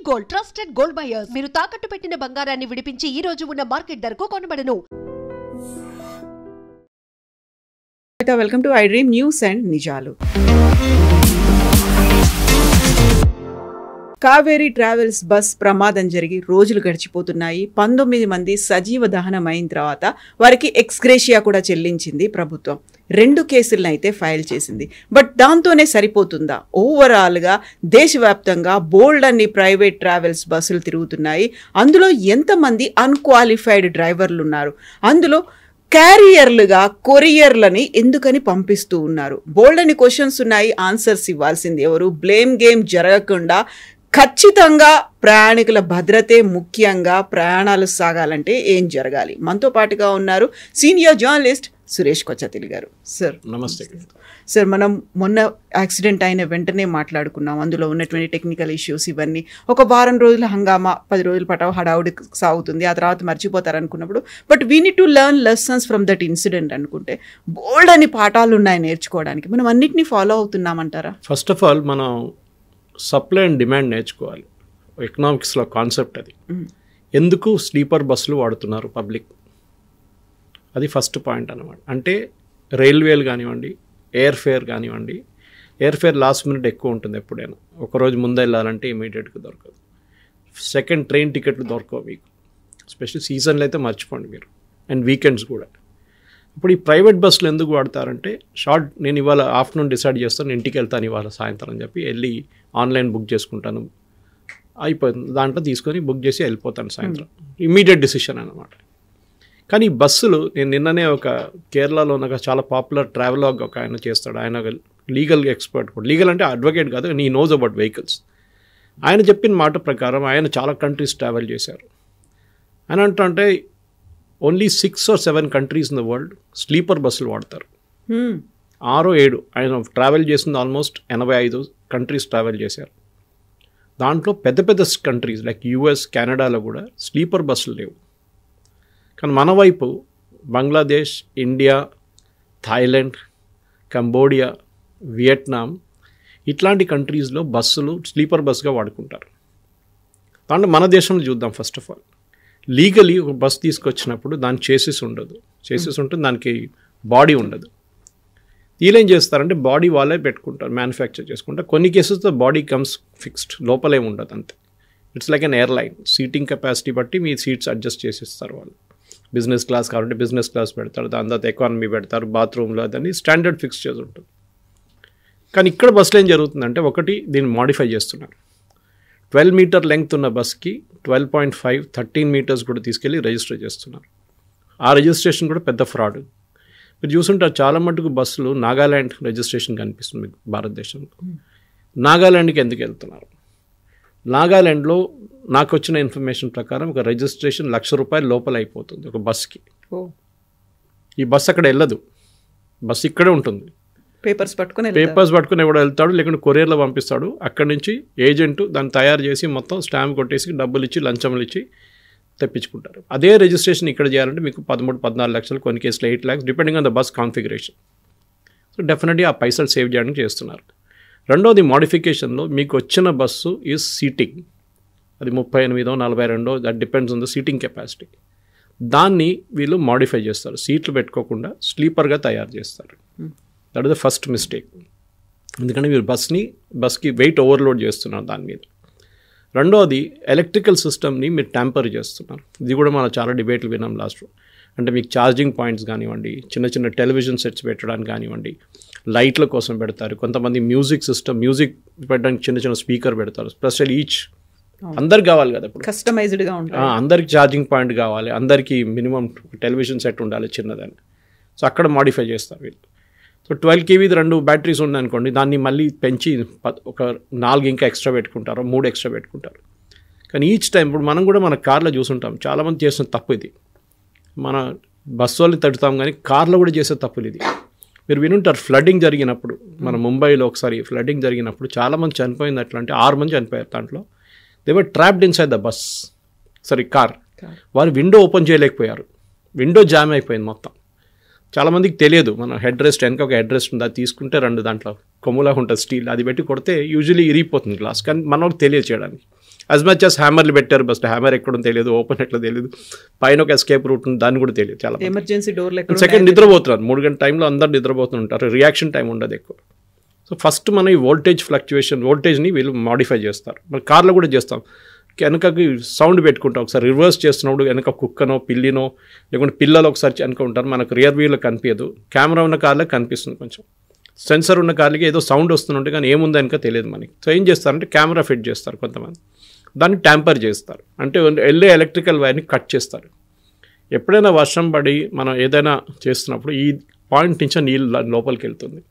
Gold trusted gold buyers. మీరు తాకట్టు పెట్టిన బంగారాన్ని విడిపించి ఈ రోజు ఉన్న మార్కెట్ ధరకు కొనబడను. Welcome to I Dream News and నిజాలు. కావేరీ ట్రావెల్స్ బస్ ప్రమాదం జరిగి రోజులు గడిచిపోతున్నాయి. 19 మంది సజీవ దహనం అయిన తర్వాత వారికి ఎక్స్గ్రేషియా కూడా చెల్లించింది ప్రభుత్వం. 2 కేసులను అయితే ఫైల్ చేసింది. బట్ దాంతోనే సరిపోతుందా? ఓవరాల్గా దేశవ్యాప్తంగా బోల్డ్ అన్ని ప్రైవేట్ ట్రావెల్స్ బస్సులు తిరుగుతున్నాయి. అందులో ఎంతమంది అన్క్వాలిఫైడ్ డ్రైవర్లు ఉన్నారు? అందులో క్యారియర్లుగా కొరియర్లని ఎందుకని పంపిస్తూ ఉన్నారు? బోల్డ్ అని క్వశ్చన్స్ ఉన్నాయి. ఆన్సర్స్ ఇవ్వాల్సింది ఎవరు? బ్లేమ్ గేమ్ జరగకుండా ఖచ్చితంగా ప్రయాణికుల భద్రతే ముఖ్యంగా ప్రయాణాలు సాగాలంటే ఏం జరగాలి? మనతో పాటుగా ఉన్నారు సీనియర్ జర్నలిస్ట్ సురేష్ కొచ్చతిలి గారు. సార్ నమస్తే. సార్, మనం మొన్న యాక్సిడెంట్ అయిన వెంటనే మాట్లాడుకున్నాం. అందులో ఉన్నటువంటి టెక్నికల్ ఇష్యూస్ ఇవన్నీ. ఒక వారం రోజుల హంగామా, 10 రోజుల పాటు హడావుడి సాగుతుంది. ఆ తర్వాత మర్చిపోతారు అనుకున్నప్పుడు but we need to learn lessons from that incident అనుకుంటే బోల్డ్ అని పాఠాలు ఉన్నాయి నేర్చుకోవడానికి. మనం అన్నిటినీ ఫాలో అవుతున్నామంటారా? ఫస్ట్ ఆఫ్ ఆల్ మనం సప్లై అండ్ డిమాండ్ నేర్చుకోవాలి. ఎకనామిక్స్లో కాన్సెప్ట్ అది. ఎందుకు స్లీపర్ బస్సులు వాడుతున్నారు పబ్లిక్, అది ఫస్ట్ పాయింట్ అన్నమాట. అంటే రైల్వేలు కానివ్వండి, ఎయిర్ ఫేర్ కానివ్వండి. ఎయిర్ ఫేర్ లాస్ట్ మినిట్ ఎక్కువ ఉంటుంది ఎప్పుడైనా. ఒకరోజు ముందే వెళ్ళాలంటే ఇమీడియట్గా దొరకదు. సెకండ్ ట్రైన్ టికెట్లు దొరకవు మీకు, ఎస్పెషల్లీ సీజన్లో అయితే మర్చిపోండి మీరు, అండ్ వీకెండ్స్ కూడా. ఇప్పుడు ఈ ప్రైవేట్ బస్సులు ఎందుకు వాడతారంటే నేను ఇవాళ ఆఫ్టర్నూన్ డిసైడ్ చేస్తాను, ఇంటికి వెళ్తాను ఇవాళ సాయంత్రం అని చెప్పి వెళ్ళి ఆన్లైన్ బుక్ చేసుకుంటాను, అయిపోతుంది. దాంట్లో తీసుకొని బుక్ చేసి వెళ్ళిపోతాను సాయంత్రం. ఇమీడియట్ డిసిషన్ అన్నమాట. కానీ ఈ బస్సులు, నేను నిన్ననే ఒక కేరళలో ఉన్న చాలా పాపులర్ ట్రావెలాగ్ ఒక ఆయన చేస్తాడు. ఆయన లీగల్ ఎక్స్పర్ట్ కూడా, లీగల్ అంటే అడ్వకేట్ కాదు, ఈ నోస్ అబౌట్ వెహికల్స్. ఆయన చెప్పిన మాట ప్రకారం ఆయన చాలా కంట్రీస్ ట్రావెల్ చేశారు. ఆయన అంటే only 6 or 7 countries in the world sleeper బస్సులు వాడతారు. 6 or 7 ఆయన ట్రావెల్ చేసింది. ఆల్మోస్ట్ 85 కంట్రీస్ ట్రావెల్ చేశారు. దాంట్లో పెద్ద పెద్ద కంట్రీస్ లైక్ యూఎస్, కెనడాలో కూడా స్లీపర్ బస్సులు లేవు. కానీ మన వైపు Bangladesh, India, Thailand, Cambodia, Vietnam ఇట్లాంటి కంట్రీస్లో బస్సులు స్లీపర్ బస్సుగా వాడుకుంటారు. దాంట్లో మన దేశంలో చూద్దాం. ఫస్ట్ ఆఫ్ ఆల్ లీగలీ ఒక బస్ తీసుకొచ్చినప్పుడు దాని చేసిస్ ఉండదు. చేసిస్ ఉంటుంది, దానికి బాడీ ఉండదు. వీళ్ళేం చేస్తారంటే బాడీ వాళ్ళే పెట్టుకుంటారు, మ్యానుఫ్యాక్చర్ చేసుకుంటారు. కొన్ని కేసెస్తో బాడీ కమ్స్ ఫిక్స్డ్, లోపలే ఉండదు అంతే. It's like an airline. Seating capacity బట్టి మీ సీట్స్ అడ్జస్ట్ చేసిస్తారు వాళ్ళు. బిజినెస్ క్లాస్ కాబట్టి బిజినెస్ క్లాస్ పెడతారు, దాని తర్వాత ఎకానమీ పెడతారు, బాత్రూంలో అదని స్టాండర్డ్ ఫిక్స్చర్స్ ఉంటుంది. కానీ ఇక్కడ బస్సులో ఏం జరుగుతుందంటే, ఒకటి దీన్ని మాడిఫై చేస్తున్నారు. 12 మీటర్ లెంగ్త్ ఉన్న బస్కి 12.5, 13 మీటర్స్ కూడా తీసుకెళ్ళి రిజిస్టర్ చేస్తున్నారు. ఆ రిజిస్ట్రేషన్ కూడా పెద్ద ఫ్రాడ్. మీరు చూసుంటారు చాలా మటుకు బస్సులు నాగాల్యాండ్ రిజిస్ట్రేషన్ కనిపిస్తుంది మీకు భారతదేశంలో. నాగాల్యాండ్కి ఎందుకు వెళ్తున్నారు? నాగాల్యాండ్లో నాకు వచ్చిన ఇన్ఫర్మేషన్ ప్రకారం ఒక రిజిస్ట్రేషన్ ₹1,00,000 లోపల అయిపోతుంది ఒక బస్కి. ఈ బస్సు అక్కడ వెళ్ళదు, బస్సు ఇక్కడే ఉంటుంది. పేపర్స్ పట్టుకుని ఎవడో వెళ్తాడు, లేకుంటే కొరియర్లో పంపిస్తాడు. అక్కడి నుంచి ఏజెంటు దాన్ని తయారు చేసి మొత్తం స్టాంప్ కొట్టేసి డబ్బులు ఇచ్చి లంచములు ఇచ్చి తెప్పించుకుంటారు. అదే రిజిస్ట్రేషన్ ఇక్కడ చేయాలంటే మీకు 13-14 లక్షలు, కొన్ని కేసులు 8 lakhs depending on the bus configuration. So definitely ఆ పైసలు సేవ్ చేయడానికి చేస్తున్నారు. రెండోది మోడిఫికేషన్లో మీకు వచ్చిన బస్సు ఈజ్ సీటింగ్, అది 38, 42, that depends on the seating capacity. దాన్ని వీళ్ళు మోడిఫై చేస్తారు, సీట్లు పెట్టుకోకుండా స్లీపర్గా తయారు చేస్తారు. That is the first mistake. ఎందుకంటే మీరు బస్కి వెయిట్ ఓవర్లోడ్ చేస్తున్నారు దాని మీద. రెండోది ఎలక్ట్రికల్ సిస్టమ్ని మీరు ట్యాంపర్ చేస్తున్నారు. ఇది కూడా మనం చాలా డిబేట్లు విన్నాం లాస్ట్. అంటే మీకు ఛార్జింగ్ పాయింట్స్ కానివ్వండి, చిన్న చిన్న టెలివిజన్ సెట్స్ పెట్టడానికి కానివ్వండి, లైట్ల కోసం పెడతారు. కొంతమంది మ్యూజిక్ పెట్టడానికి చిన్న చిన్న స్పీకర్ పెడతారు. స్పెషల్ ఈచ్ అందరికి కావాలి కదా, ఇప్పుడు కస్టమైజ్డ్గా ఉంటుంది. అందరికి ఛార్జింగ్ పాయింట్ కావాలి, అందరికీ మినిమం టెలివిజన్ సెట్ ఉండాలి చిన్నదని. సో అక్కడ మాడిఫై చేస్తారు వీళ్ళు. సో 12 kV 2 బ్యాటరీస్ ఉందనుకోండి, దాన్ని మళ్ళీ పెంచి ఒక 4 ఇంకా ఎక్స్ట్రా పెట్టుకుంటారు, 3 ఎక్స్ట్రా పెట్టుకుంటారు. కానీ ఈచ్ టైం ఇప్పుడు మనం కూడా మన కార్లో చూసుంటాం, చాలామంది చేసిన తప్పు ఇది. మన బస్సు వాళ్ళని తడుతాం కానీ కార్లో కూడా చేసే తప్పులు ఇది. మీరు వినుంటారు, ఫ్లడ్డింగ్ జరిగినప్పుడు మన ముంబైలో ఒకసారి ఫ్లడ్డింగ్ జరిగినప్పుడు చాలామంది చనిపోయింది. అట్లా అంటే 6 మంది చనిపోయారు. దాంట్లో they were trapped inside the bus, car. వారు విండో ఓపెన్ చేయలేకపోయారు, విండో జామ్ అయిపోయింది మొత్తం. చాలామందికి తెలియదు, మన హెడ్ రెస్ట్ వెనక ఒక హెడ్ రెస్ట్ ఉంది, అది తీసుకుంటే 2 దాంట్లో కొమ్ములా ఉంటుంది స్టీల్, అది పెట్టి కొడితే యూజువలీ ఇరిగిపోతుంది గ్లాస్. కానీ మనకు తెలియదు చేయడానికి. యాజ్ మచ్ యాజ్ హ్యామర్లు పెట్టారు బస్, హ్యామర్ ఎక్కడో తెలియదు, ఓపెన్ ఎట్లా తెలియదు, పైన ఒక ఎస్కేప్ రూట్ ఉంది దాన్ని కూడా తెలియదు. చాలా ఎమర్జెన్సీ డోర్లు సెకండ్ నిద్రపోతున్నారు, 3 గంటల టైంలో అందరు నిద్రపోతుంటారు, రియాక్షన్ టైం ఉండదు ఎక్కువ. సో ఫస్ట్ మనం ఈ వోల్టేజ్ ఫ్లక్చువేషన్, వోల్టేజ్ని వీళ్ళు మాడిఫై చేస్తారు. మన కార్లో కూడా చేస్తాం, వెనకకి సౌండ్ పెట్టుకుంటాం, ఒకసారి రివర్స్ చేస్తున్నప్పుడు వెనక కుక్కనో పిల్లినో లేకుంటే పిల్లలు ఒకసారి వెనక ఉంటారు, మనకు రియర్ వ్యూలో కనిపించదు, కెమెరా ఉన్న కార్లకు కనిపిస్తుంది, కొంచెం సెన్సర్ ఉన్న కార్లకి ఏదో సౌండ్ వస్తుంటే కానీ ఏముందో వెనక తెలియదు మనకి. సో ఏం చేస్తారంటే కెమెరా ఫిట్ చేస్తారు కొంతమంది, దాన్ని ట్యాంపర్ చేస్తారు, అంటే వెళ్ళే ఎలక్ట్రికల్ వైర్ని కట్ చేస్తారు. ఎప్పుడైనా వర్షం పడి మనం ఏదైనా చేస్తున్నప్పుడు ఈ పాయింట్ నుంచి నీళ్ళు లోపలికి వెళ్తుంది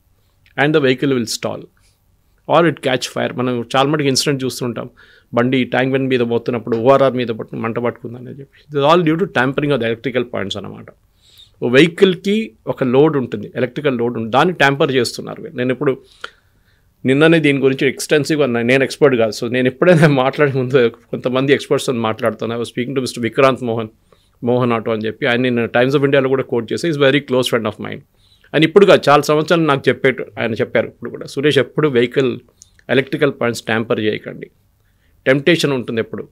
and the vehicle will stall or it catch fire. మనం చాలా మటుకు ఇన్సిడెంట్ చూస్తుంటాం, బండి ట్యాంక్ బండ్ మీద పోతున్నప్పుడు ఓఆర్ఆర్ మీద మంట పట్టుకుందని చెప్పి. ఇది all due to tampering of the electrical points అనమాట. ఓ వెహికల్కి ఒక లోడ్ ఉంటుంది, ఎలక్ట్రికల్ లోడ్ ఉంటుంది, దాన్ని ట్యాంపర్ చేస్తున్నారు. నేను ఇప్పుడు నిన్ననే దీని గురించి ఎక్స్టెన్సివ్గా నేను ఎక్స్పర్ట్ కాదు, సో నేను ఎప్పుడైనా మాట్లాడే ముందు కొంతమంది ఎక్స్పర్ట్స్ అని మాట్లాడుతాను. I was speaking to mister Vikrant Mohan auto అని చెప్పి, ఆయన నేను టైమ్స్ ఆఫ్ ఇండియాలో కూడా కోట్ చేసి, is very close friend of mind. అని ఇప్పుడు కాదు, చాలా సంవత్సరాలు నాకు ఆయన చెప్పారు ఇప్పుడు కూడా, సురేష్ ఎప్పుడు వెహికల్ ఎలక్ట్రికల్ పాయింట్స్ ట్యాంపర్ చేయకండి, టెంప్టేషన్ ఉంటుంది ఎప్పుడు,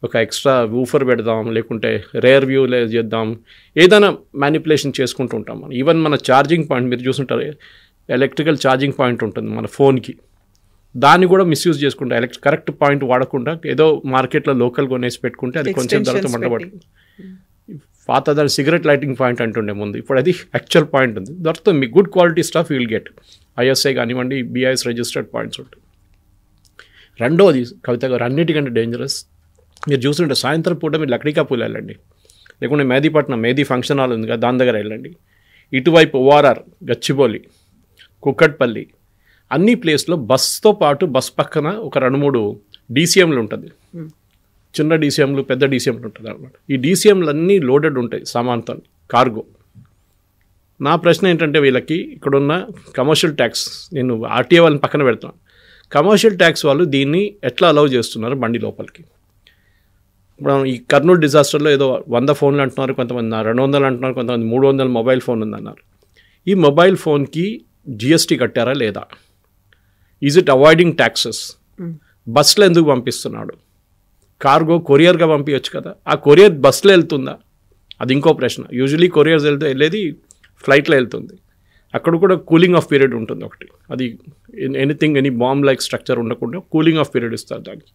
ఒక ఎక్స్ట్రా వూఫర్ పెడదాం లేకుంటే రేర్ వ్యూ చేద్దాం, ఏదైనా మ్యానిపులేషన్ చేసుకుంటూ ఉంటాం మనం. ఈవెన్ మన ఛార్జింగ్ పాయింట్ మీరు చూస్తుంటారు, ఎలక్ట్రికల్ ఛార్జింగ్ పాయింట్ ఉంటుంది మన ఫోన్కి, దాన్ని కూడా మిస్యూజ్ చేసుకుంటాం. కరెక్ట్ పాయింట్ వాడకుండా ఏదో మార్కెట్లో లోకల్ కొనేసి పెట్టుకుంటే అది కొంచెం తర్వాత మంటపడుతుంది. పాత దాని సిగరెట్ లైటింగ్ పాయింట్ అంటుండే ముందు, ఇప్పుడు అది యాక్చువల్ పాయింట్ ఉంది, దొరుకుతుంది. మీ good quality stuff will get, ISI కానివ్వండి, బిఐఎస్ రిజిస్టర్డ్ పాయింట్స్ ఉంటాయి. రెండోది కవిత గారు అన్నిటికంటే డేంజరస్, మీరు చూస్తుంటే సాయంత్రం పూట మీరు లక్డికాపూల్ వెళ్ళండి, లేకుంటే మేదీపట్నం మేదీ ఫంక్షన్ హాల్ ఉంది కదా దాని దగ్గర వెళ్ళండి, ఇటువైపు ఓఆర్ఆర్, గచ్చిబౌలి, కుక్కట్పల్లి, అన్ని ప్లేస్లో బస్తో పాటు బస్ పక్కన ఒక 2-3 డీసీఎంలు ఉంటుంది, చిన్న డీసీఎంలు పెద్ద డీసీఎంలు ఉంటుంది అనమాట. ఈ డీసీఎంలు అన్నీ లోడెడ్ ఉంటాయి సామాన్తో, కార్గో. నా ప్రశ్న ఏంటంటే వీళ్ళకి ఇక్కడున్న కమర్షియల్ ట్యాక్స్, నేను ఆర్టీఏ వాళ్ళని పక్కన పెడతాను, కమర్షియల్ ట్యాక్స్ వాళ్ళు దీన్ని ఎట్లా అలౌ చేస్తున్నారు బండి లోపలికి. ఇప్పుడు ఈ కర్నూలు డిజాస్టర్లో ఏదో 100 ఫోన్లు అంటున్నారు, కొంతమంది 200 అంటున్నారు, కొంతమంది 300 మొబైల్ ఫోన్ ఉందన్నారు. ఈ మొబైల్ ఫోన్కి జిఎస్టీ కట్టారా లేదా? Is it avoiding taxes? బస్సులో ఎందుకు పంపిస్తున్నాడు? కార్గో కొరియర్గా పంపించవచ్చు కదా, ఆ కొరియర్ బస్సులో వెళ్తుందా? అది ఇంకో ప్రశ్న. యూజువలీ కొరియర్స్ వెళ్ళేది ఫ్లైట్లో వెళ్తుంది, అక్కడ కూడా కూలింగ్ ఆఫ్ పీరియడ్ ఉంటుంది ఒకటి, అది ఎనీ బాంబ్ లైక్ స్ట్రక్చర్ ఉండకుండా కూలింగ్ ఆఫ్ పీరియడ్ ఇస్తారు దానికి.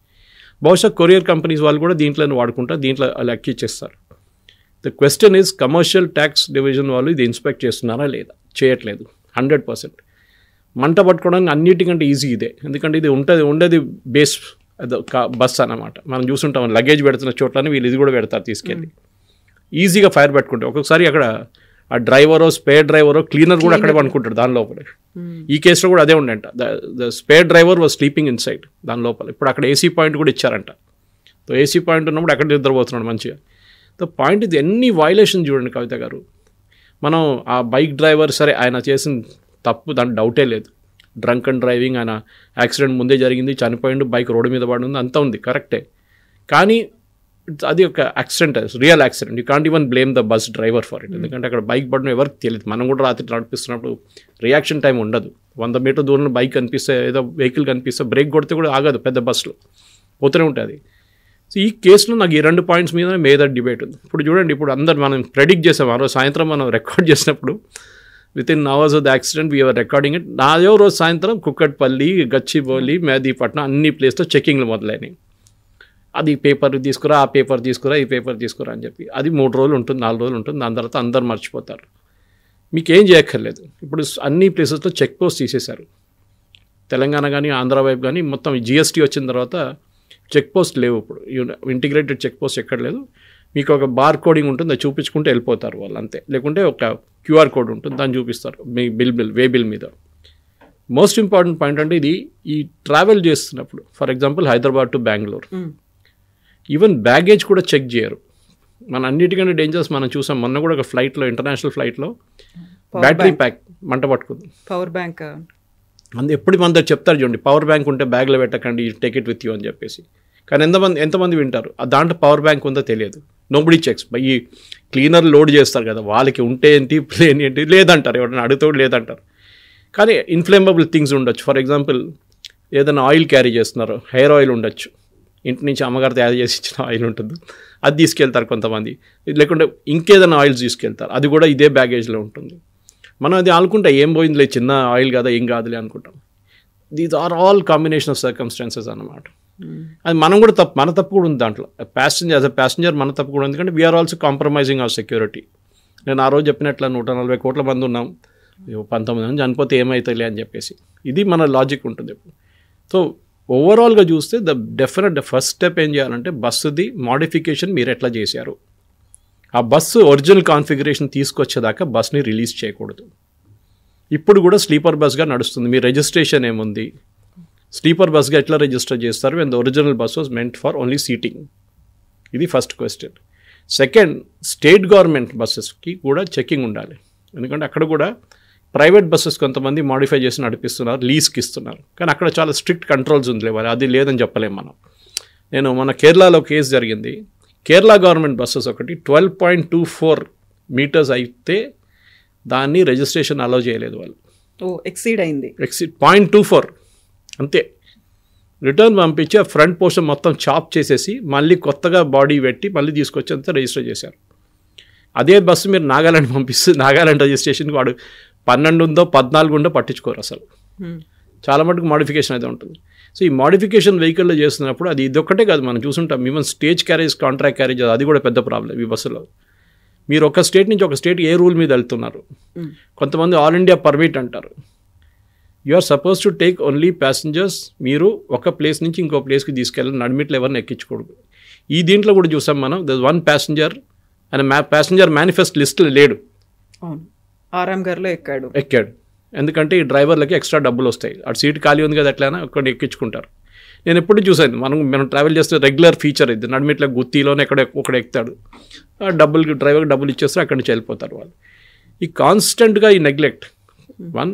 బహుశా కొరియర్ కంపెనీస్ వాళ్ళు కూడా దీంట్లోనే వాడుకుంటారు, దీంట్లో అలా ఎక్కిచ్చేస్తారు. The question is commercial tax division వాళ్ళు ఇది ఇన్స్పెక్ట్ చేస్తున్నారా లేదా? చేయట్లేదు 100%. మంట పట్టుకోవడానికి అన్నిటికంటే ఈజీ ఇదే, ఎందుకంటే ఇది ఉండేది బేస్ బస్ అన్నమాట. మనం చూస్తుంటాం లగేజ్ పెడుతున్న చోట్లని వీళ్ళు ఇది కూడా పెడతారు తీసుకెళ్ళి, ఈజీగా ఫైర్ పెట్టుకుంటారు. ఒక్కొక్కసారి అక్కడ ఆ డ్రైవరో స్పేర్ డ్రైవరో క్లీనర్ కూడా అక్కడే అనుకుంటాడు దాని లోపలే. ఈ కేసులో కూడా అదే ఉండంట, the spare driver was sleeping in side దాని లోపల. ఇప్పుడు అక్కడ ఏసీ పాయింట్ కూడా ఇచ్చారంట, సో ఏసీ పాయింట్ ఉన్నప్పుడు అక్కడ నిద్రపోతున్నాడు మంచిగా. ద పాయింట్ ఇది ఎన్ని వైలేషన్ చూడండి కవిత గారు. మనం ఆ బైక్ డ్రైవర్ సరే ఆయన చేసిన తప్పు, దాని డౌటే లేదు, డ్రంక్ అండ్ డ్రైవింగ్, ఆయన యాక్సిడెంట్ ముందే జరిగింది, చనిపోయిండు, బైక్ రోడ్డు మీద పడి ఉంది, అంతా ఉంది కరెక్టే. కానీ అది ఒక accident, real accident. You can't even blame the bus driver for it, ఎందుకంటే అక్కడ బైక్ పడడం ఎవరికి తెలియదు. మనం కూడా రాత్రి నడిపిస్తున్నప్పుడు రియాక్షన్ టైం ఉండదు, 100 మీటర్ దూరంలో బైక్ కనిపిస్తే ఏదో వెహికల్ కనిపిస్తే బ్రేక్ కొడితే కూడా ఆగదు, పెద్ద బస్సులో పోతూనే ఉంటుంది. సో ఈ కేసులో నాకు ఈ 2 పాయింట్స్ మీద మేజర్ డిబేట్ ఉంది. ఇప్పుడు చూడండి, ఇప్పుడు అందరు మనం ప్రెడిక్ట్ చేసాం, ఆ రోజు సాయంత్రం మనం రికార్డ్ చేసినప్పుడు within hours of the accident we are recording it. నాదో రోజు సాయంత్రం కుక్కట్పల్లి, గచ్చిబౌలి, మేదీపట్నం అన్ని ప్లేస్లో చెక్కింగ్లు మొదలైనవి. అది పేపర్ తీసుకురా, ఆ పేపర్ తీసుకురా, ఈ పేపర్ తీసుకురా అని చెప్పి అది 3 రోజులు ఉంటుంది, 4 రోజులు ఉంటుంది, దాని తర్వాత అందరు మర్చిపోతారు. మీకేం చేయక్కర్లేదు. ఇప్పుడు అన్ని ప్లేసెస్లో చెక్ పోస్ట్ తీసేశారు, తెలంగాణ కానీ ఆంధ్ర వైపు కానీ మొత్తం జిఎస్టీ వచ్చిన తర్వాత చెక్ పోస్ట్ లేవు. ఇప్పుడు ఇంటిగ్రేటెడ్ చెక్ పోస్ట్ ఎక్కడ లేదు. మీకు ఒక బార్ కోడింగ్ ఉంటుంది, అది చూపించుకుంటే వెళ్ళిపోతారు వాళ్ళు అంతే, లేకుంటే ఒక క్యూఆర్ కోడ్ ఉంటుంది, దాన్ని చూపిస్తారు మీ వే బిల్ మీద. మోస్ట్ ఇంపార్టెంట్ పాయింట్ అంటే ఇది ఈ ట్రావెల్ చేస్తున్నప్పుడు, for example Hyderabad to Bengaluru, even baggage కూడా చెక్ చేయరు. మన అన్నిటికంటే డేంజరస్ మనం చూసాం మొన్న కూడా ఒక ఫ్లైట్లో, ఇంటర్నేషనల్ ఫ్లైట్లో బ్యాటరీ ప్యాక్ మంట పట్టుకుంది, పవర్ బ్యాంక్. ఎప్పుడు మన దగ్గర చెప్తారు చూడండి, పవర్ బ్యాంక్ ఉంటే బ్యాగ్లో పెట్టకండి, టేక్ ఇట్ విత్ యూ అని చెప్పేసి. కానీ ఎంతమంది వింటారు? దాంట్లో పవర్ బ్యాంక్ ఉందో తెలియదు, నోబడీ చెక్స్. ఈ క్లీనర్ లోడ్ చేస్తారు కదా, వాళ్ళకి ఉంటే ఏంటి, ప్లేన్ ఏంటి లేదంటారు, ఎవరైనా అడుగుతూ లేదంటారు. కానీ ఇన్ఫ్లేమబుల్ థింగ్స్ ఉండొచ్చు. ఫర్ ఎగ్జాంపుల్ ఏదైనా ఆయిల్ క్యారీ చేస్తున్నారు, హెయిర్ ఆయిల్ ఉండొచ్చు, ఇంటి నుంచి అమ్మగారు తయారు చేసి ఇచ్చిన ఆయిల్ ఉంటుంది, అది తీసుకెళ్తారు కొంతమంది. లేకుంటే ఇంకేదైనా ఆయిల్స్ తీసుకెళ్తారు, అది కూడా ఇదే బ్యాగేజ్లో ఉంటుంది. మనం అది అనుకుంటా ఏం పోయిందిలే, చిన్న ఆయిల్ కదా, ఏం కాదులే అనుకుంటాం. These are all combination of circumstances అన్నమాట. అది మనం కూడా మన తప్పు కూడా ఉంది దాంట్లో. యాజ్ అ ప్యాసింజర్ మన తప్పు కూడా ఉంది, ఎందుకంటే we are also compromising our security. నేను ఆ రోజు చెప్పినట్లు 140 కోట్ల మంది ఉన్నాం, 19 మంది చనిపోతే ఏమవుతాయిలే అని చెప్పేసి, ఇది మన లాజిక్ ఉంటుంది. సో ఓవరాల్గా చూస్తే ద ఫస్ట్ స్టెప్ ఏం చేయాలంటే బస్సుది మోడిఫికేషన్ మీరు ఎట్లా చేశారు. ఆ బస్సు ఒరిజినల్ కాన్ఫిగరేషన్ తీసుకొచ్చేదాకా బస్ని రిలీజ్ చేయకూడదు. ఇప్పుడు కూడా స్లీపర్ బస్గా నడుస్తుంది, మీ రిజిస్ట్రేషన్ ఏముంది, స్లీపర్ బస్గా ఎట్లా రిజిస్టర్ చేస్తారు when the original bus was meant for only seating. ఇది first question. Second, state government బస్సెస్కి కూడా చెకింగ్ ఉండాలి, ఎందుకంటే అక్కడ కూడా ప్రైవేట్ బస్సెస్ కొంతమంది మాడిఫై చేసి నడిపిస్తున్నారు, లీజ్కి ఇస్తున్నారు, కానీ అక్కడ చాలా స్ట్రిక్ట్ కంట్రోల్స్ ఉంది, అది లేదని చెప్పలేము మనం. మన కేరళలో కేసు జరిగింది, కేరళ గవర్నమెంట్ బస్సెస్ ఒకటి 12.24 మీటర్స్ అయితే దాన్ని రిజిస్ట్రేషన్ అలౌ చేయలేదు వాళ్ళు. ఎక్సీడ్ అయింది, 0.24 అంతే. రిటర్న్ పంపించి ఆ ఫ్రంట్ పోర్షన్ మొత్తం చాప్ చేసేసి మళ్ళీ కొత్తగా బాడీ పెట్టి మళ్ళీ తీసుకొచ్చి అంతా రిజిస్టర్ చేశారు. అదే బస్సు మీరు నాగాలాండ్ పంపిస్తే నాగాలాండ్ రిజిస్ట్రేషన్కి వాడు 12 ఉందో 14 ఉందో పట్టించుకోరు అసలు. చాలా మటుకు మోడిఫికేషన్ అయితే ఉంటుంది. సో ఈ మోడిఫికేషన్ వెహికల్లో చేస్తున్నప్పుడు అది ఇదొక్కటే కాదు, మనం చూసుంటాం. Even stage carriage, contract carriage, అది కూడా పెద్ద ప్రాబ్లం ఈ బస్సులో. మీరు ఒక స్టేట్ నుంచి ఒక స్టేట్ ఏ రూల్ మీద వెళ్తున్నారు. కొంతమంది ఆల్ ఇండియా పర్మిట్ అంటారు. You are suppose to take only passengers. మీరు ఒక ప్లేస్ నుంచి ఇంకో ప్లేస్కి తీసుకెళ్ళి నడిమిట్లు ఎవరిని ఎక్కించకూడదు. ఈ దీంట్లో కూడా చూసాం మనం, the one passenger and passenger manifest లిస్ట్లో లేడు. ఆరామ్ గారిలో ఎక్కాడు, ఎందుకంటే ఈ డ్రైవర్లకి ఎక్స్ట్రా డబ్బులు వస్తాయి. అటు సీట్ ఖాళీ ఉంది కదా, ఎట్లయినా ఒక్కడిని ఎక్కించుకుంటారు. నేను ఎప్పుడు చూసాను, మనం ట్రావెల్ చేస్తే రెగ్యులర్ ఫీచర్ ఇది, నడిమిట్ల గుత్తిలోనే ఒకడు ఎక్కుతాడు, డ్రైవర్కి డబ్బులు ఇచ్చేస్తారు, అక్కడి నుంచి వెళ్ళిపోతారు వాళ్ళు. ఈ కాన్స్టెంట్గా ఈ neglect. One,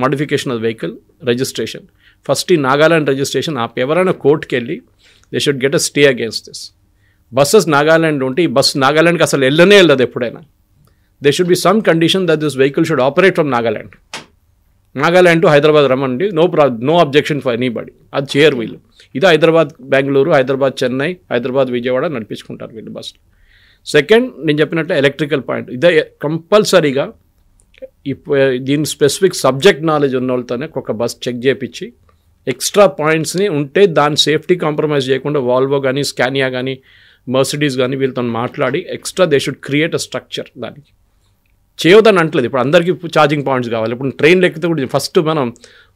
modification of vehicle registration. First ఈ నాగాలాండ్ రిజిస్ట్రేషన్ ఎవరైనా కోర్టుకి వెళ్ళి they should get a stay against this. Buses Nagaland ఉంటే ఈ బస్సు నాగాలాండ్కి అసలు వెళ్ళదు ఎప్పుడైనా. They should be some condition that this vehicle should operate from Nagaland to Hyderabad రమ్మండి, నో అబ్జెక్షన్ ఫర్ ఎనీబడి. అది చేయరు వీళ్ళు. ఇది హైదరాబాద్ బెంగళూరు, హైదరాబాద్ చెన్నై, హైదరాబాద్ విజయవాడ నడిపించుకుంటారు వీళ్ళు బస్సులు. సెకండ్, నేను చెప్పినట్టు ఎలక్ట్రికల్ పాయింట్, ఇదే కంపల్సరీగా దీని స్పెసిఫిక్ సబ్జెక్ట్ నాలెడ్జ్ ఉన్న వాళ్ళతోనే ఒక బస్ చెక్ చేయించి ఎక్స్ట్రా పాయింట్స్ని ఉంటే దాని సేఫ్టీ కాంప్రమైజ్ చేయకుండా వాల్వో కానీ, స్కానియా కానీ, మర్సిడీస్ కానీ వీళ్ళతో మాట్లాడి extra they should create a structure. దానికి చేయొద్దని అంటలేదు. ఇప్పుడు అందరికీ ఛార్జింగ్ పాయింట్స్ కావాలి. ఇప్పుడు ట్రైన్లు ఎక్కితే కూడా ఫస్ట్ మనం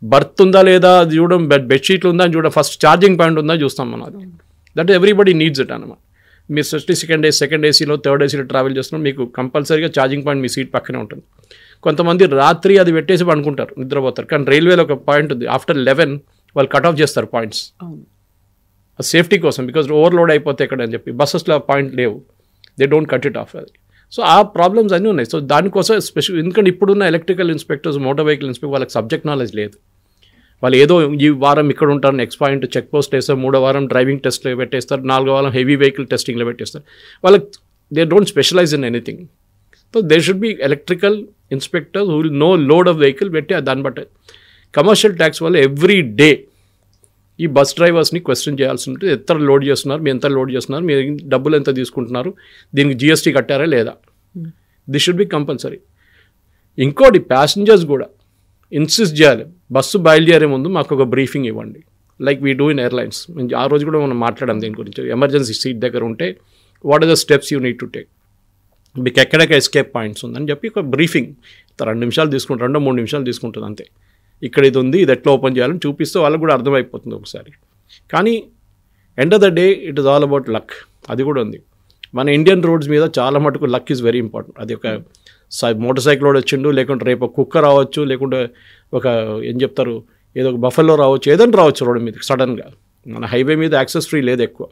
బర్త్ ఉందా లేదా అది చూడడం, బెడ్షీట్లు ఉందా అని చూడడం, ఫస్ట్ ఛార్జింగ్ పాయింట్ ఉందా చూస్తాం మనం. అది దట్ ఎవ్రీబడి నీడ్స్ ఇట్ అన్నమాట. మీరు సెకండ్ ఏసీలో థర్డ్ ఏసీలో ట్రావెల్ చేస్తున్నారు, మీకు కంపల్సరీగా ఛార్జింగ్ పాయింట్ మీ సీట్ పక్కనే ఉంటుంది. కొంతమంది రాత్రి అది పెట్టేసి పడుకుంటారు, నిద్రపోతారు. కానీ రైల్వేలో ఒక పాయింట్ ఉంది, ఆఫ్టర్ 11 వాళ్ళు కట్ ఆఫ్ చేస్తారు పాయింట్స్ సేఫ్టీ కోసం, బికాజ్ ఓవర్లోడ్ అయిపోతే ఎక్కడ అని చెప్పి. బస్సెస్లో పాయింట్ లేవు, they don't cut it of. అది సో ఆ ప్రాబ్లమ్స్ అన్నీ ఉన్నాయి. సో దానికోసం ఎందుకంటే ఇప్పుడున్న electrical inspectors, motor vehicle inspector వాళ్ళకి సబ్జెక్ట్ నాలెడ్జ్ లేదు. వాళ్ళు ఏదో ఈ వారం ఇక్కడ ఉంటారు, నెక్స్ట్ పాయింట్ చెక్ పోస్ట్ వేస్తారు, 3వ వారం డ్రైవింగ్ టెస్ట్లో పెట్టేస్తారు, 4వ వారం హెవీ వెహికల్ టెస్టింగ్లో పెట్టేస్తారు. వాళ్ళకి they don't specialize in anything. So they should be electrical inspectors who will know load of vehicle పెట్టి దాన్ని బట్టి. కమర్షియల్ ట్యాక్స్ వల్ల ఎవ్రీ డే ఈ బస్ డ్రైవర్స్ని క్వశ్చన్ చేయాల్సి ఉంటుంది. ఎంత లోడ్ చేస్తున్నారు, మీరు ఎంత లోడ్ చేస్తున్నారు, మీరు డబ్బులు ఎంత తీసుకుంటున్నారు, దీనికి జిఎస్టీ కట్టారా లేదా. This should be compulsory. ఇంకోటి, ప్యాసింజర్స్ కూడా ఇన్సిస్ట్ చేయాలి, బస్సు బయలుదేరే ముందు మాకు ఒక బ్రీఫింగ్ ఇవ్వండి, like we do in airlines. ఆ రోజు కూడా మనం మాట్లాడాం దీని గురించి. ఎమర్జెన్సీ సీట్ దగ్గర ఉంటే what are the steps you need to take, మీకు ఎక్కడెక్కడ ఎస్కేప్ పాయింట్స్ ఉందని చెప్పి ఒక బ్రీఫింగ్ 2 నిమిషాలు తీసుకుంటారు, 2-3 నిమిషాలు తీసుకుంటుంది అంతే. ఇక్కడ ఇది ఉంది, ఇది ఎట్లా ఓపెన్ చేయాలని చూపిస్తే వాళ్ళకు కూడా అర్థమైపోతుంది ఒకసారి. కానీ end of the day it is all about luck. అది కూడా ఉంది. మన ఇండియన్ రోడ్స్ మీద చాలా మటుకు లక్ ఈజ్ వెరీ ఇంపార్టెంట్. అది ఒక మోటార్ సైకిల్ రోడ్ వచ్చిండు, లేకుంటే రేపు ఒక కుక్క రావచ్చు, లేకుంటే ఒక ఏం చెప్తారు ఏదో ఒక బఫెల్లో రావచ్చు, ఏదైనా రావచ్చు రోడ్ మీద సడన్గా. మన హైవే మీద యాక్సెస్ ఫ్రీ లేదు ఎక్కువ,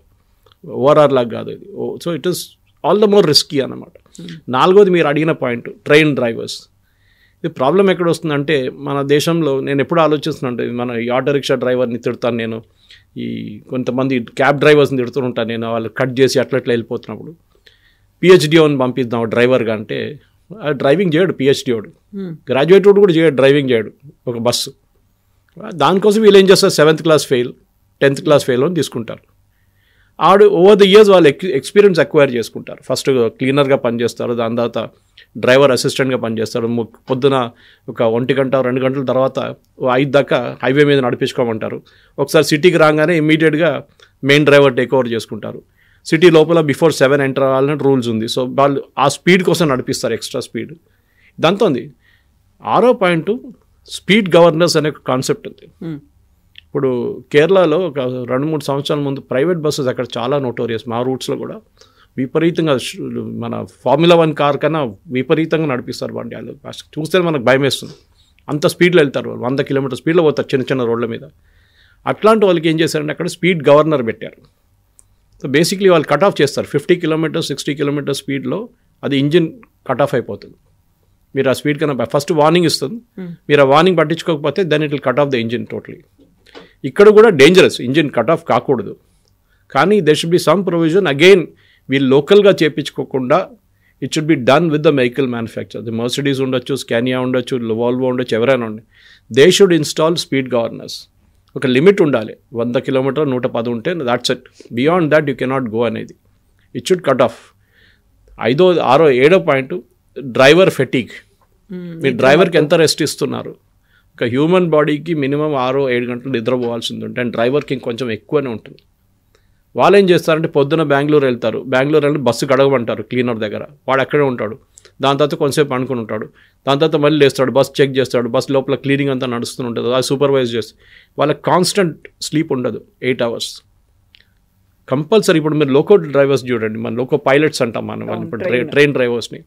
ఓఆర్ఆర్ లాగా కాదు ఇది. So it is all the more risky అన్నమాట. 4వది మీరు అడిగిన పాయింట్, ట్రైన్ డ్రైవర్స్. ఇది ప్రాబ్లం ఎక్కడ వస్తుందంటే మన దేశంలో నేను ఎప్పుడు ఆలోచిస్తున్నాను, మన ఈ ఆటో రిక్షా డ్రైవర్ని తిడతాను నేను, ఈ కొంతమంది క్యాబ్ డ్రైవర్స్ని తిడుతుంటాను నేను, వాళ్ళు కట్ చేసి అట్లా వెళ్ళిపోతున్నప్పుడు. పిహెచ్డి అని పంపిద్దాం డ్రైవర్గా అంటే డ్రైవింగ్ చేయడు పిహెచ్డి వాడు, గ్రాడ్యుయేట్ వాడు కూడా చేయడు, డ్రైవింగ్ చేయడు ఒక బస్సు. దానికోసం వీళ్ళు ఏం చేస్తారు, 7th class fail 10th class fail అని తీసుకుంటారు. ఓవర్ ద ఇయర్స్ వాళ్ళు ఎక్స్పీరియన్స్ అక్వైర్ చేసుకుంటారు. ఫస్ట్ క్లీనర్గా పనిచేస్తారు, దాని తర్వాత డ్రైవర్ అసిస్టెంట్గా పనిచేస్తారు. పొద్దున ఒక 1 గంట 2 గంటల తర్వాత 5 దాకా హైవే మీద నడిపించుకోమంటారు. ఒకసారి సిటీకి రాగానే ఇమ్మీడియట్గా మెయిన్ డ్రైవర్ టేక్ ఓవర్ చేసుకుంటారు. సిటీ లోపల బిఫోర్ 7 ఎంటర్ అవ్వాలని రూల్స్ ఉంది. సో వాళ్ళు ఆ స్పీడ్ కోసం నడిపిస్తారు, ఎక్స్ట్రా స్పీడ్. దాంతో ఉంది 6వ పాయింట్ స్పీడ్ గవర్నెన్స్ అనే కాన్సెప్ట్ ఉంది. ఇప్పుడు కేరళలో ఒక 2-3 సంవత్సరాల ముందు ప్రైవేట్ బస్సెస్ అక్కడ చాలా నోటోరియస్, మా రూట్స్లో కూడా విపరీతంగా మన ఫార్ములా 1 కార్ కన్నా విపరీతంగా నడిపిస్తారు బండి. వాళ్ళు చూస్తే మనకు భయం వేస్తుంది, అంత స్పీడ్లో వెళ్తారు. 100 కిలోమీటర్ స్పీడ్లో పోతారు చిన్న చిన్న రోడ్ల మీద. అట్లాంటి వాళ్ళకి ఏం చేశారంటే అక్కడ స్పీడ్ గవర్నర్ పెట్టారు. సో బేసిక్లీ వాళ్ళు కట్ ఆఫ్ చేస్తారు 50 కిలోమీటర్స్ 60 కిలోమీటర్ స్పీడ్లో. అది ఇంజిన్ కట్ ఆఫ్ అయిపోతుంది. మీరు ఆ స్పీడ్ కన్నా ఫస్ట్ వార్నింగ్ ఇస్తుంది. మీరు ఆ వార్నింగ్ పట్టించుకోకపోతే then it will cut off the engine totally. ఇక్కడ కూడా డేంజరస్, ఇంజిన్ కట్ ఆఫ్ కాకూడదు. కానీ there should be some provision. Again వీళ్ళు లోకల్గా చేయించుకోకుండా it should be done with the vehicle manufacture. The Mercedes ఉండొచ్చు, స్కానియా ఉండొచ్చు, వాల్వో ఉండొచ్చు, ఎవరైనా ఉండే they should install speed governors. ఒక లిమిట్ ఉండాలి, 100 కిలోమీటర్ 110 ఉంటే that's it. Beyond that you cannot go అనేది. It should cut of. 5వ 6వ 7వ పాయింట్ డ్రైవర్ ఫెటీగ్. మీరు డ్రైవర్కి ఎంత రెస్ట్ ఇస్తున్నారు? ఒక హ్యూమన్ బాడీకి మినిమం 6-7 గంటలు నిద్రపోవాల్సింది ఉంటుంది, అండ్ డ్రైవర్కి ఇంకొంచెం ఎక్కువనే ఉంటుంది. వాళ్ళు ఏం చేస్తారంటే పొద్దున బెంగళూరు వెళ్తారు, బెంగళూరు వెళ్ళి బస్సు గడగమంటారు క్లీనర్ దగ్గర, వాడు అక్కడే ఉంటాడు. దాని తర్వాత కొంతసేపు అనుకుని ఉంటాడు, దాని తర్వాత మళ్ళీ లేస్తాడు, బస్ చెక్ చేస్తాడు, బస్ లోపల క్లీనింగ్ అంతా నడుస్తూ ఉంటుంది, అది సూపర్వైజ్ చేస్తాడు. వాళ్ళకి కాన్స్టెంట్ స్లీప్ ఉండదు 8 అవర్స్ కంపల్సరీ. ఇప్పుడు మీరు లోకో డ్రైవర్స్ చూడండి, మన లోకో పైలట్స్ అంటాం మనం ఇప్పుడు ట్రైన్ డ్రైవర్స్ని.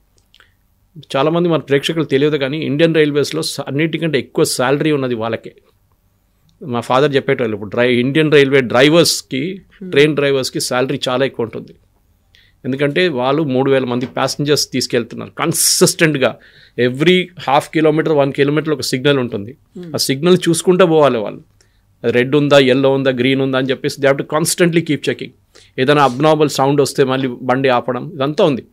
చాలామంది మన ప్రేక్షకులు తెలియదు కానీ ఇండియన్ రైల్వేస్లో అన్నిటికంటే ఎక్కువ శాలరీ ఉన్నది వాళ్ళకే. మా ఫాదర్ చెప్పేటోళ్ళు ఇప్పుడు ఇండియన్ రైల్వే డ్రైవర్స్కి, ట్రైన్ డ్రైవర్స్కి శాలరీ చాలా ఎక్కువ ఉంటుంది. ఎందుకంటే వాళ్ళు 3000 మంది ప్యాసింజర్స్ తీసుకెళ్తున్నారు కన్సిస్టెంట్గా. ఎవ్రీ ½ కిలోమీటర్ 1 కిలోమీటర్ ఒక సిగ్నల్ ఉంటుంది. ఆ సిగ్నల్ చూసుకుంటూ పోవాలి వాళ్ళు. రెడ్ ఉందా, ఎల్లో ఉందా, గ్రీన్ ఉందా అని చెప్పేసి they have to constantly keep checking. ఏదైనా అబ్నార్మల్ సౌండ్ వస్తే మళ్ళీ బండి ఆపడం, ఇదంతా ఉంది.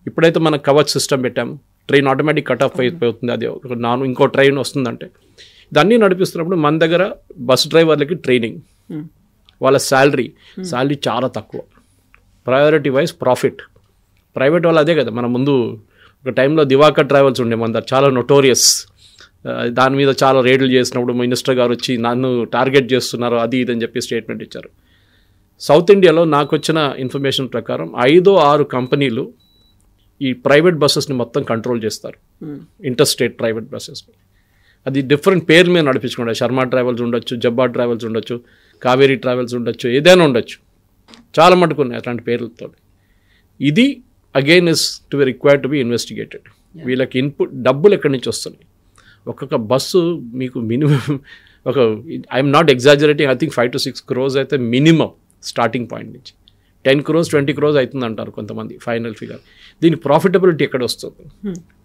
ఇప్పుడైతే మనం కవచ్ సిస్టమ్ పెట్టాము, ట్రైన్ ఆటోమేటిక్ కట్ ఆఫ్ అయిపోతుంది. అది ఇంకో ట్రైన్ వస్తుందంటే దాన్ని నడిపిస్తున్నప్పుడు మన దగ్గర బస్ డ్రైవర్లకి ట్రైనింగ్, వాళ్ళ శాలరీ చాలా తక్కువ. Priority wise profit. ప్రైవేట్ వాళ్ళు అదే కదా. మన ముందు ఒక టైంలో దివాకర్ ట్రావెల్స్ ఉండే మన దగ్గర, చాలా నోటోరియస్. దాని మీద చాలా రేట్లు చేసినప్పుడు మినిస్టర్ గారు వచ్చి నన్ను టార్గెట్ చేస్తున్నారు అది ఇదని చెప్పి స్టేట్మెంట్ ఇచ్చారు. సౌత్ ఇండియాలో నాకు వచ్చిన ఇన్ఫర్మేషన్ ప్రకారం 5-6 కంపెనీలు ఈ ప్రైవేట్ బస్సెస్ని మొత్తం కంట్రోల్ చేస్తారు, ఇంటర్ స్టేట్ ప్రైవేట్ బస్సెస్ని. అది డిఫరెంట్ పేర్ల మీద నడిపించుకుంటారు. శర్మ ట్రావెల్స్ ఉండొచ్చు, జబ్బా ట్రావెల్స్ ఉండొచ్చు, కావేరీ ట్రావెల్స్ ఉండొచ్చు, ఏదైనా ఉండొచ్చు. చాలా మటుకు ఉన్నాయి అట్లాంటి పేర్లతో. ఇది again is to be required to be investigated. వీళ్ళకి ఇన్పుట్ డబ్బులు ఎక్కడి నుంచి వస్తున్నాయి? ఒక్కొక్క బస్సు మీకు మినిమం ఒక I'm not exaggerating, I think 5 to 6 crores అయితే మినిమం స్టార్టింగ్ పాయింట్ నుంచి. 10 crores 20 crores అవుతుంది అంటారు కొంతమంది ఫైనల్ ఫిగర్. దీని ప్రాఫిటబిలిటీ ఎక్కడ వస్తుంది?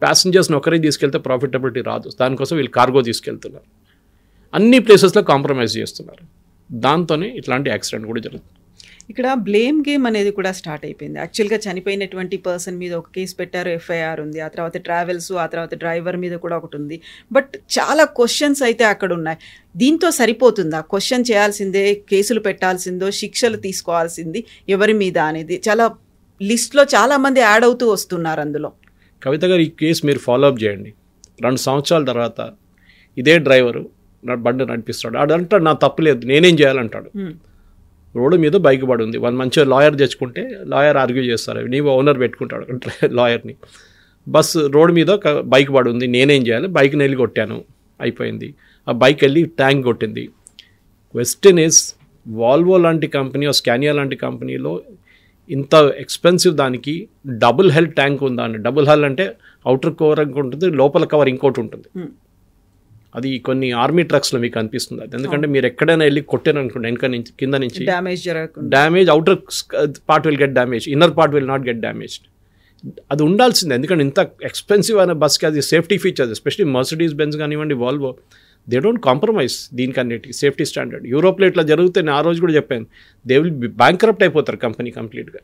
ప్యాసింజర్స్ని ఒకరే తీసుకెళ్తే ప్రాఫిటబిలిటీ రాదు. దానికోసం వీళ్ళు కార్గో తీసుకెళ్తున్నారు, అన్ని ప్లేసెస్లో కాంప్రమైజ్ చేస్తున్నారు. దాంతోనే ఇట్లాంటి యాక్సిడెంట్ కూడా జరుగుతుంది. ఇక్కడ బ్లేమ్ గేమ్ అనేది కూడా స్టార్ట్ అయిపోయింది. యాక్చువల్గా చనిపోయినటువంటి పర్సన్ మీద ఒక కేసు పెట్టారు, ఎఫ్ఐఆర్ ఉంది. ఆ తర్వాత ట్రావెల్స్, ఆ తర్వాత డ్రైవర్ మీద కూడా ఒకటి ఉంది. బట్ చాలా క్వశ్చన్స్ అయితే అక్కడ ఉన్నాయి. దీంతో సరిపోతుందా? క్వశ్చన్ చేయాల్సిందే, కేసులు పెట్టాల్సిందో, శిక్షలు తీసుకోవాల్సింది ఎవరి మీద అనేది చాలా లిస్ట్లో చాలామంది యాడ్ అవుతూ వస్తున్నారు అందులో. కవిత గారు, ఈ కేసు మీరు ఫాలో అప్ చేయండి. 2 సంవత్సరాల తర్వాత ఇదే డ్రైవరు నా బండి నడిపిస్తాడు, అదంటాడు నా తప్పు లేదు, నేనేం చేయాలంటాడు. రోడ్డు మీద బైక్ పడి ఉంది, వాళ్ళు మంచిగా లాయర్ తెచ్చుకుంటే లాయర్ ఆర్గ్యూ చేస్తారు, నీవు ఓనర్ పెట్టుకుంటాడు లాయర్ని. బస్ రోడ్డు మీద బైక్ పడి ఉంది, నేనేం చేయాలి? బైక్ని వెళ్ళి కొట్టాను, అయిపోయింది. ఆ బైక్ వెళ్ళి ట్యాంక్ కొట్టింది. క్వశ్చన్ ఈజ్, వాల్వో లాంటి కంపెనీ, స్కానియా లాంటి కంపెనీలో ఇంత ఎక్స్పెన్సివ్ దానికి డబుల్ హెల్ ట్యాంక్ ఉందా అండి. డబుల్ హెల్ అంటే అవుటర్ కవర్ ఉంటుంది, లోపల కవర్ ఇంకోటి ఉంటుంది. అది కొన్ని ఆర్మీ ట్రక్స్లో మీకు అనిపిస్తుంది అది. ఎందుకంటే మీరు ఎక్కడైనా వెళ్ళి కొట్టారనుకోండి వెనక నుంచి కింద నుంచి damage, outer part will get damage, inner part will not get damaged. అది ఉండాల్సిందే. ఎందుకంటే ఇంత ఎక్స్పెన్సివ్ అయిన బస్కి అది safety features, especially Mercedes Benz కానివ్వండి, వాల్వో, దే డోంట్ కాంప్రమైజ్ దీనికన్నిటికి సేఫ్టీ స్టాండర్డ్. యూరోప్లో ఇట్లా జరిగితే నేను ఆ రోజు కూడా చెప్పాను, దే విల్ బి బ్యాంక్రప్ట్ అయిపోతారు కంపెనీ కంప్లీట్గా.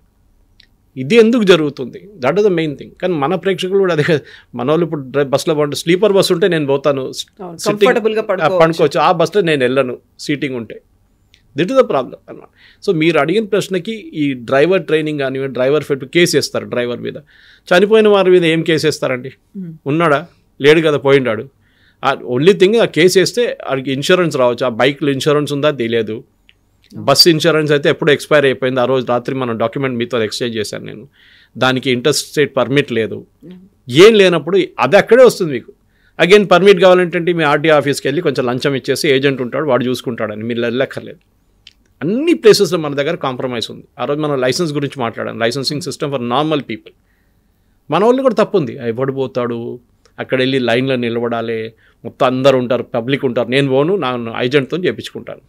ఇది ఎందుకు జరుగుతుంది? That is the main thing. కానీ మన ప్రేక్షకులు కూడా అదే, మన వాళ్ళు ఇప్పుడు బస్సులో బాగుంటుంది, స్లీపర్ బస్సు ఉంటే నేను పోతాను, పడుకోవచ్చు, ఆ బస్సులో నేను వెళ్ళను సీటింగ్ ఉంటే. దిట్ ఇస్ ద ప్రాబ్లం అన్నమాట. సో మీరు అడిగిన ప్రశ్నకి ఈ డ్రైవర్ ట్రైనింగ్ కానివ్వండి, డ్రైవర్ ఫెడ్ కేసు వేస్తారు డ్రైవర్ మీద. చనిపోయిన వారి మీద ఏం కేసు వేస్తారండి? ఉన్నాడా? లేడు కదా, పోయిండాడు. ఓన్లీ థింగ్ ఆ కేసు వేస్తే వాడికి ఇన్సూరెన్స్ రావచ్చు. ఆ బైక్లో ఇన్సూరెన్స్ ఉందా తెలియదు. బస్సు ఇన్సూరెన్స్ అయితే ఎప్పుడు ఎక్స్పైర్ అయిపోయింది. ఆ రోజు రాత్రి మనం డాక్యుమెంట్ మీతో ఎక్స్చేంజ్ చేశాను నేను. దానికి ఇంటర్స్టేట్ పర్మిట్ లేదు. ఏం లేనప్పుడు అది అక్కడే వస్తుంది మీకు. అగైన్ పర్మిట్ కావాలంటే మీ ఆర్టీ ఆఫీస్కి వెళ్ళి కొంచెం లంచం ఇచ్చేసి ఏజెంట్ ఉంటాడు, వాడు చూసుకుంటాడని మీరు వెళ్ళక్కర్లేదు. అన్ని ప్లేసెస్లో మన దగ్గర కాంప్రమైజ్ ఉంది. ఆ రోజు మనం లైసెన్స్ గురించి మాట్లాడాను, licensing system for normal people. మన వాళ్ళు కూడా తప్పు ఉంది. ఎవడు పోతాడు అక్కడ వెళ్ళి లైన్లో నిలబడాలి, మొత్తం అందరు ఉంటారు, పబ్లిక్ ఉంటారు, నేను పోను, నా ఏజెంట్తో చేయించుకుంటాను.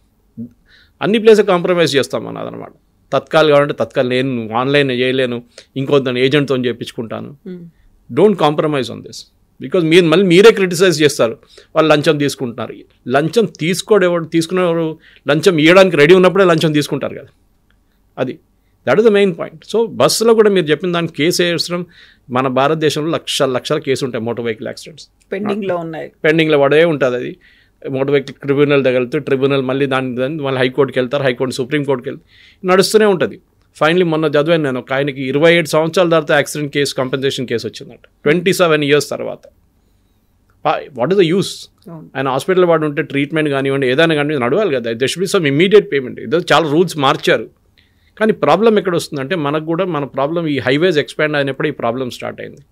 అన్ని ప్లేసెస్ కాంప్రమైజ్ చేస్తాం మనం అదనమాట. తత్కాల్ కావాలంటే తత్కాల్, నేను ఆన్లైన్ చేయలేను, ఇంకొంత ఏజెంట్తో చేయించుకుంటాను. Don't compromise on this. Because మీరు మళ్ళీ మీరే క్రిటిసైజ్ చేస్తారు, వాళ్ళు లంచం తీసుకుంటున్నారు. లంచం తీసుకునేవారు లంచం ఇవ్వడానికి రెడీ ఉన్నప్పుడే లంచం తీసుకుంటారు కదా, అది that is the main point. So బస్సులో కూడా మీరు చెప్పిన దానికి కేసు వేయడం, మన భారతదేశంలో లక్షల కేసు ఉంటాయి మోటార్ వెహికల్ యాక్సిడెంట్స్ పెండింగ్లో ఉన్నాయి. పెండింగ్లో పడే ఉంటుంది. అది మోటార్ వెహికల్ ట్రిబ్యునల్ తగిలితే ట్రిబ్యునల్ మళ్ళీ దాన్ని మళ్ళీ హైకోర్టుకి వెళ్తారు, హైకోర్టు సుప్రీంకోర్టుకి వెళ్తే నడుస్తూనే ఉంటుంది. ఫైనలీ మొన్న చదివాను నేను, ఒక ఆయనకి 27 సంవత్సరాల తర్వాత యాక్సిడెంట్ కేసు, కంపెన్సేషన్ కేసు వచ్చిందంట 27 years తర్వాత. What is the use? ఆయన హాస్పిటల్ వాడు ఉంటే ట్రీట్మెంట్ కానివ్వండి, ఏదైనా కానీ నడవాలి కదా, there should be some immediate payment. ఏదో చాలా రూల్స్ మార్చారు. కానీ ప్రాబ్లం ఎక్కడ వస్తుందంటే మనకు కూడా మన ప్రాబ్లం ఈ హైవేస్ ఎక్స్పాండ్ అయినప్పుడు ఈ ప్రాబ్లం స్టార్ట్ అయింది.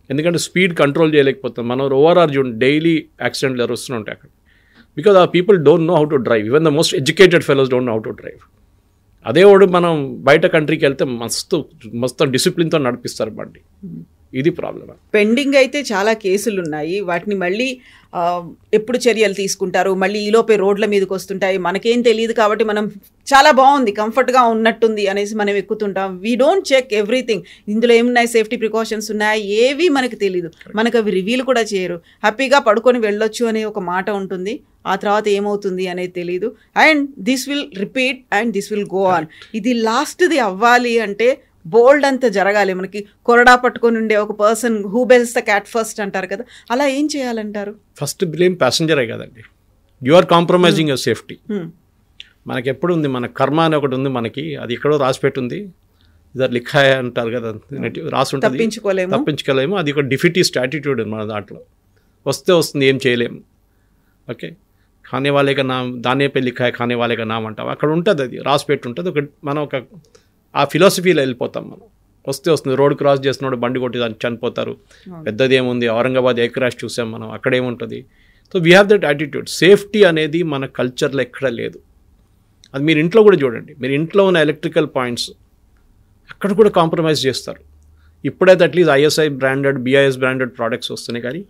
ఎందుకంటే స్పీడ్ కంట్రోల్ చేయలేకపోతాం మనం. ఓవరాల్ చూడండి, డైలీ యాక్సిడెంట్లు జరుగుతుంటాయి అక్కడ. బికాజ్ ఆ people don't know how to drive. Even the most educated fellows don't know how to drive. అదే వాడు మనం బయట కంట్రీకి వెళ్తే మస్తు డిసిప్లిన్తో నడిపిస్తారు బండి. ఇది ప్రాబ్లం. పెండింగ్ అయితే చాలా కేసులు ఉన్నాయి. వాటిని మళ్ళీ ఎప్పుడు చర్యలు తీసుకుంటారు, మళ్ళీ ఈలోపే రోడ్ల మీదకి వస్తుంటాయి, మనకేం తెలియదు కాబట్టి మనం చాలా బాగుంది, కంఫర్ట్గా ఉన్నట్టుంది అనేసి మనం ఎక్కుతుంటాం. We don't check everything. ఇందులో ఏమున్నాయి, సేఫ్టీ ప్రికాషన్స్ ఉన్నాయా, ఏవి మనకు తెలియదు. మనకు అవి రివీల్ కూడా చేయరు. హ్యాపీగా పడుకొని వెళ్ళొచ్చు అనే ఒక మాట ఉంటుంది, ఆ తర్వాత ఏమవుతుంది అనేది తెలియదు. And this will repeat and this will go on. ఇది లాస్ట్ది అవ్వాలి అంటే బోల్డ్ అంతా జరగాలి. మనకి కొరడా పట్టుకొని ఉండే ఒక person who bells the cat first అంటారు కదా, అలా ఏం చేయాలంటారు? ఫస్ట్ బ్లేమ్ ప్యాసింజరే కదండి. You are compromising your safety. మనకి ఎప్పుడు ఉంది, మన కర్మ అని ఒకటి ఉంది మనకి, అది ఎక్కడో రాసిపెట్టుంది. ఇద్దరు లిఖాయ అంటారు కదా, రాసి ఉంటుంది, తప్పించుకోలేము. అది ఒక డిఫిటీస్ట్ యాటిట్యూడ్ మన దాంట్లో. వస్తే వస్తుంది, ఏం చేయలేము. ఓకే, ఖానే వాలే కా నామ్, దానే పే లిఖాయ ఖానే వాలే కా నామ్ అంటాం, అక్కడ ఉంటుంది, అది రాసిపెట్టి ఉంటుంది. మనం ఒక ఆ ఫిలాసఫీలో వెళ్ళిపోతాం మనం. వస్తే వస్తుంది, రోడ్ క్రాస్ చేస్తున్నాడు బండి కొట్టి దాన్ని చనిపోతారు, పెద్దది ఏముంది, ఔరంగాబాద్ ఎయిర్ క్రాష్ చూసాం మనం, అక్కడేముంటుంది. So we have that attitude. Safety అనేది మన కల్చర్లో ఎక్కడ లేదు. అది మీరు ఇంట్లో కూడా చూడండి, మీరు ఇంట్లో ఉన్న ఎలక్ట్రికల్ పాయింట్స్ అక్కడ కూడా కాంప్రమైజ్ చేస్తారు. ఇప్పుడైతే at least ISI branded, BIS branded products వస్తున్నాయి, కానీ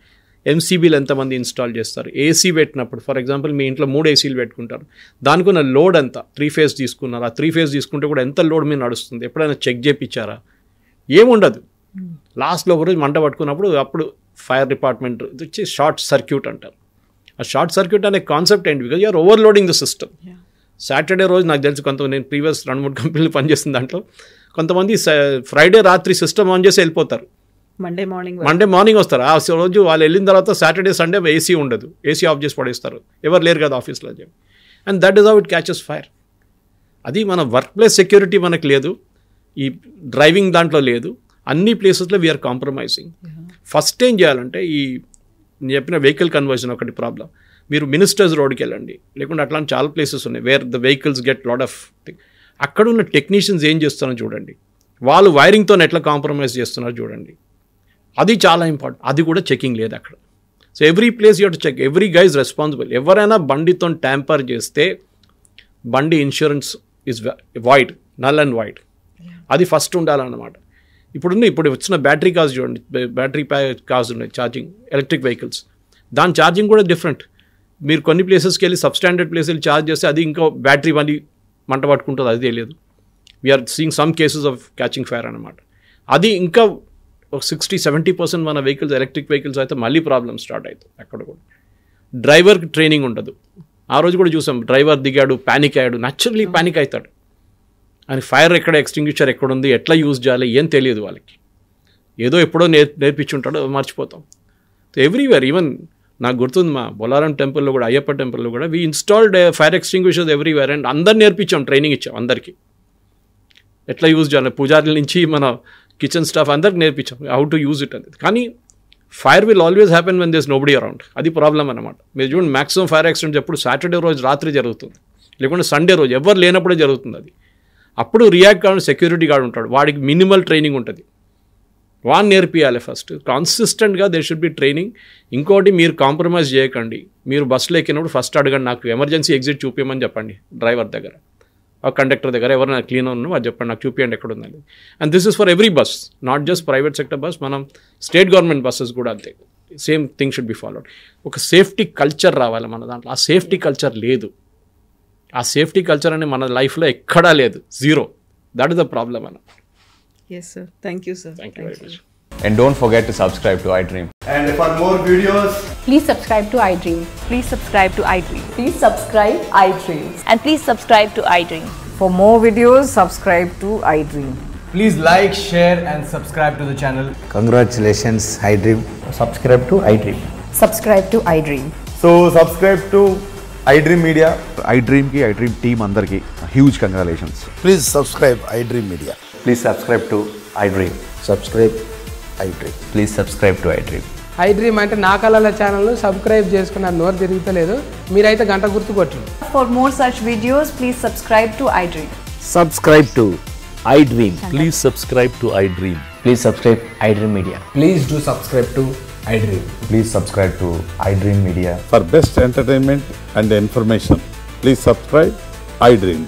ఎంసీబీలు ఎంతమంది ఇన్స్టాల్ చేస్తారు? ఏసీ పెట్టినప్పుడు ఫర్ ఎగ్జాంపుల్ మీ ఇంట్లో 3 ACలు పెట్టుకుంటారు, దానికి ఉన్న లోడ్ ఎంత, 3 phase తీసుకున్నారు, ఆ 3 phase తీసుకుంటే కూడా ఎంత లోడ్ మీద నడుస్తుంది, ఎప్పుడైనా చెక్ చేయించారా? ఏముండదు. లాస్ట్లో ఒకరోజు మంట పట్టుకున్నప్పుడు అప్పుడు ఫైర్ డిపార్ట్మెంట్ వచ్చి షార్ట్ సర్క్యూట్ అంటారు. ఆ షార్ట్ సర్క్యూట్ అనే కాన్సెప్ట్ ఏంటి? Because you're overloading the system. Saturday రోజు నాకు తెలుసు, నేను ప్రీవియస్ 2-3 కంపెనీలు పనిచేసిన దాంట్లో కొంతమంది ఫ్రైడే రాత్రి సిస్టమ్ ఆన్ చేసి వెళ్ళిపోతారు, మండే మార్నింగ్ వస్తారు. ఆ రోజు వాళ్ళు వెళ్ళిన తర్వాత సాటర్డే సండే ఏసీ ఉండదు, ఏసీ ఆఫ్ చేసి పడేస్తారు, ఎవరు లేరు కదా ఆఫీస్లో అని చెప్పి. And that is how it catches fire. అది మన వర్క్ ప్లేస్ సెక్యూరిటీ మనకు లేదు, ఈ డ్రైవింగ్ దాంట్లో లేదు, అన్ని ప్లేసెస్లో వీఆర్ కాంప్రమైజింగ్. ఫస్ట్ ఏం చేయాలంటే, ఈ నేను చెప్పిన వెహికల్ కన్వర్జన్ ఒకటి ప్రాబ్లం. మీరు మినిస్టర్స్ రోడ్కి వెళ్ళండి, లేకుంటే అట్లాంటి చాలా ప్లేసెస్ ఉన్నాయి wear the vehicles get lot of thing. అక్కడ ఉన్న టెక్నీషియన్స్ ఏం చేస్తున్నారో చూడండి, వాళ్ళు వైరింగ్తో ఎట్లా కాంప్రమైజ్ చేస్తున్నారో చూడండి. అది చాలా ఇంపార్టెంట్. అది కూడా చెకింగ్ లేదు అక్కడ. So every place you have to check, every guy is responsible. ఎవరైనా బండితో ట్యాంపర్ చేస్తే బండి insurance is void, null and void. అది ఫస్ట్ ఉండాలన్నమాట. ఇప్పుడు వచ్చిన బ్యాటరీ కార్స్ చూడండి, బ్యాటరీ కార్స్ ఉన్నాయి, ఛార్జింగ్ ఎలక్ట్రిక్ వెహికల్స్, దాని ఛార్జింగ్ కూడా డిఫరెంట్. మీరు కొన్ని ప్లేసెస్కి వెళ్ళి సబ్స్టాండర్డ్ ప్లేస్కి ఛార్జ్ చేస్తే అది ఇంకో బ్యాటరీ మళ్ళీ మంట పట్టుకుంటుంది, అది తెలియదు. We're seeing some cases of catching fire అనమాట. అది ఇంకా 60-70% మన వెహికల్స్ ఎలక్ట్రిక్ వెహికల్స్ అయితే మళ్ళీ ప్రాబ్లమ్ స్టార్ట్ అవుతుంది. అక్కడ కూడా డ్రైవర్కి ట్రైనింగ్ ఉండదు. ఆ రోజు కూడా చూసాం, డ్రైవర్ దిగాడు, ప్యానిక్ అయ్యాడు, న్యాచురల్లీ ప్యానిక్ అవుతాడు. అని ఫైర్ ఎక్కడ, ఎక్స్టింగ్విషర్ ఎక్కడుంది, ఎట్లా యూజ్ చేయాలి ఏం తెలియదు వాళ్ళకి. ఏదో ఎప్పుడో నేర్పించుంటాడో మర్చిపోతాం. సో ఎవ్రీవేర్, ఈవెన్ నాకు గుర్తుంది మా బొలారం టెంపుల్లో కూడా, అయ్యప్ప టెంపుల్లో కూడా we installed fire extinguishers everywhere and అందరు నేర్పించాం, ట్రైనింగ్ ఇచ్చాం అందరికీ ఎట్లా యూజ్ చేయాలి. పూజారుల నుంచి మన కిచెన్ స్టాఫ్ అందరికి నేర్పించాం హౌ టు యూజ్ ఇట్ అనేది. కానీ fire will always happen when there's nobody around. అది ప్రాబ్లం అనమాట. మీరు చూడండి మ్యాక్సిమం ఫైర్ యాక్సిడెంట్ ఎప్పుడు సాటర్డే రోజు రాత్రి జరుగుతుంది, లేకుంటే సండే రోజు ఎవరు లేనప్పుడే జరుగుతుంది. అది అప్పుడు రియాక్ట్ కావడం సెక్యూరిటీ గార్డ్ ఉంటాడు, వాడికి మినిమల్ ట్రైనింగ్ ఉంటుంది, వాన్ నేర్పియాలి ఫస్ట్. కాన్సిస్టెంట్గా దే షుడ్ బి ట్రైనింగ్. ఇంకోటి మీరు కాంప్రమైజ్ చేయకండి. మీరు బస్సులో ఎక్కినప్పుడు ఫస్ట్ అడగండి, నాకు ఎమర్జెన్సీ ఎగ్జిట్ చూపించమని చెప్పండి డ్రైవర్ దగ్గర, ఆ కండక్టర్ దగ్గర, ఎవరైనా క్లీనర్ ఉన్నా అది చెప్పండి, నాకు చూపించండి ఎక్కడ ఉందండి. And this is for every bus, not just private sector bus, మనం స్టేట్ గవర్నమెంట్ బస్సెస్ కూడా అంతే. Same thing should be followed. ఒక సేఫ్టీ కల్చర్ రావాలి మన దాంట్లో. ఆ సేఫ్టీ కల్చర్ లేదు. ఆ సేఫ్టీ కల్చర్ అనేది మన లైఫ్లో ఎక్కడా లేదు, zero. That is the problem అన్న. Yes, sir. Thank you, sir. Thank you very much. And don't forget to subscribe to iDream. And for more videos, Please subscribe to iDream. Please subscribe to iDream. Please subscribe iDream. And please subscribe to iDream. For more videos, subscribe to iDream. please like, share and subscribe to the channel. Congratulations, iDream. Subscribe to iDream. Subscribe to iDream. So subscribe to iDream Media. iDream ki iDream team andarki huge congratulations. Please subscribe iDream Media. Please subscribe to iDream. Subscribe iDream. Please subscribe to iDream. iDream అంటే నా కళల ఛానల్ను subscribe చేసుకున్న నోరు తిరుగుతలేదు, మీరైతే గంట గుర్తు కొట్టండి. For more such videos, please subscribe to iDream. Subscribe to iDream. Please subscribe to iDream. Please subscribe iDream Media. Please do subscribe to iDream. Please subscribe to iDream Media. For best entertainment and information, please subscribe iDream.